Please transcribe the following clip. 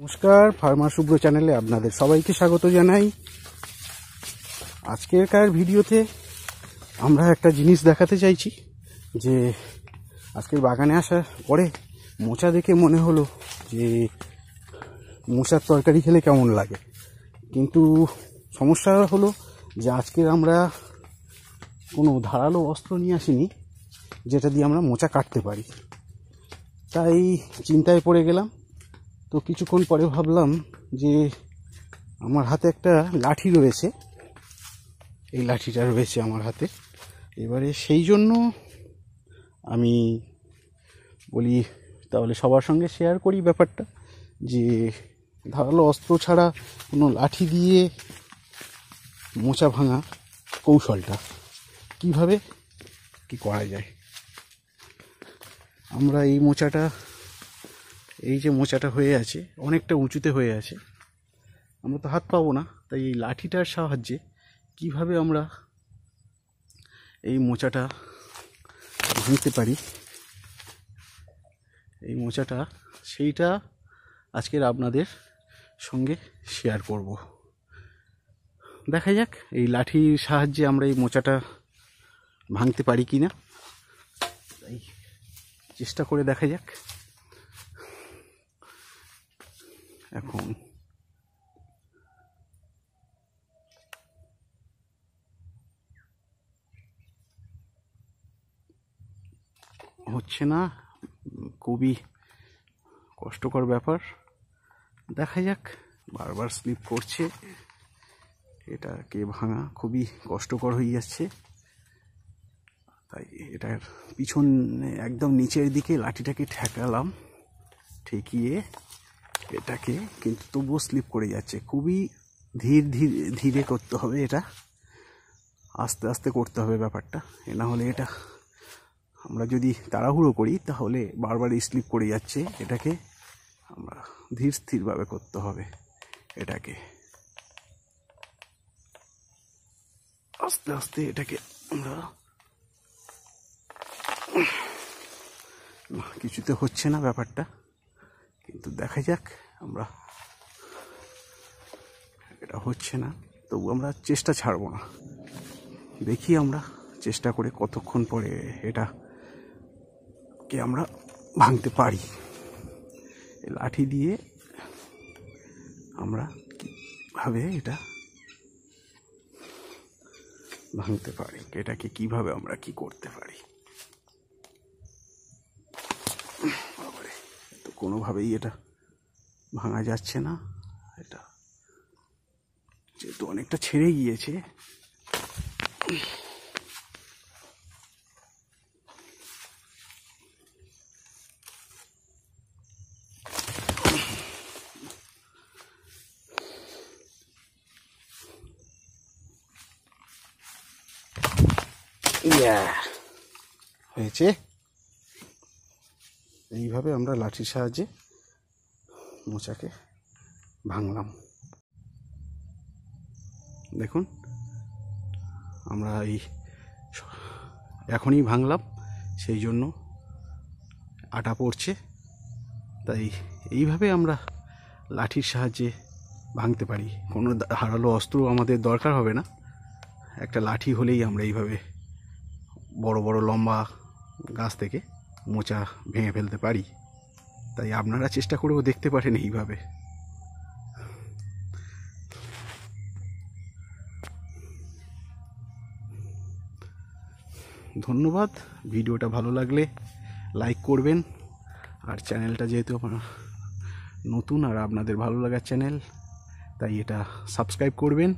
নমস্কার, ফার্মার শুভ্র চ্যানেলে আপনাদের সবাইকে স্বাগত জানাই। আজকেরকার ভিডিওতে আমরা একটা জিনিস দেখাতে চাইছি যে আজকের বাগানে আসার পরে মোচা দেখে মনে হলো যে মোচার তরকারি খেলে কেমন লাগে, কিন্তু সমস্যা হলো যে আজকের আমরা কোনো ধারালো অস্ত্র নিয়ে আসিনি যেটা দিয়ে আমরা মোচা কাটতে পারি। তাই চিন্তায় পড়ে গেলাম। তো কিছুক্ষণ পরে ভাবলাম যে আমার হাতে একটা লাঠি রয়েছে, এই লাঠিটা রয়েছে আমার হাতে। এবারে সেই জন্য আমি বলি তাহলে সবার সঙ্গে শেয়ার করি ব্যাপারটা, যে ধারালো অস্ত্র ছাড়া কোনো লাঠি দিয়ে মোচা ভাঙা কৌশলটা কিভাবে কি করা যায়। আমরা এই মোচাটা, এই যে মোচাটা হয়ে আছে অনেকটা উঁচুতে হয়ে আছে, আমরা তো হাত পাবো না, তাই এই লাঠিটার সাহায্যে কিভাবে আমরা এই মোচাটা ভাঙতে পারি, এই মোচাটা সেইটা আজকের আপনাদের সঙ্গে শেয়ার করব। দেখা যাক এই লাঠির সাহায্যে আমরা এই মোচাটা ভাঙতে পারি কি না, তাই চেষ্টা করে দেখা যাক। এখন হচ্ছে না, খুবই কষ্টকর ব্যাপার। দেখা যাক, বারবার স্লিপ করছে, এটাকে ভাঙা খুবই কষ্টকর হয়ে যাচ্ছে। তাই এটার পিছনে একদম নিচের দিকে লাঠিটাকে ঠেকালাম, ঠেকিয়ে এটাকে, কিন্তু তবুও স্লিপ করে যাচ্ছে। খুবই ধীরে করতে হবে, এটা আস্তে আস্তে করতে হবে ব্যাপারটা, না হলে এটা আমরা যদি তাড়াহুড়ো করি তাহলে বারবার স্লিপ করে যাচ্ছে। এটাকে আমরা ধীর স্থিরভাবে করতে হবে, এটাকে আস্তে আস্তে এটাকে আমরা, কিছুতে হচ্ছে না ব্যাপারটা, কিন্তু দেখা যাক। আমরা এটা হচ্ছে না, তবু আমরা চেষ্টা ছাড়বো না, দেখি আমরা চেষ্টা করে কতক্ষণ পরে এটাকে আমরা ভাঙতে পারি। লাঠি দিয়ে আমরা কিভাবে এটা ভাঙতে পারি, এটাকে কিভাবে আমরা কি করতে পারি। তো কোনোভাবেই এটা ভাঙা যাচ্ছে না, এটা যেহেতু অনেকটা ছেড়ে গিয়েছে। হয়েছে, এইভাবে আমরা লাঠির সাহায্যে মোচাকে ভাঙলাম। দেখুন, আমরা এই এখনই ভাঙলাম, সেই জন্য আটা পড়ছে। তাই এইভাবে আমরা লাঠির সাহায্যে ভাঙতে পারি, কোনো ধারালো অস্ত্র আমাদের দরকার হবে না, একটা লাঠি হলেই আমরা এইভাবে বড় বড় লম্বা গাছ থেকে মোচা ভেঙে ফেলতে পারি। তাই আপনারা চেষ্টা করেও দেখতে পারেন এইভাবে। ধন্যবাদ। ভিডিওটা ভালো লাগলে লাইক করবেন, আর চ্যানেলটা যেহেতু আমার নতুন আর আপনাদের ভালো লাগার চ্যানেল, তাই এটা সাবস্ক্রাইব করবেন।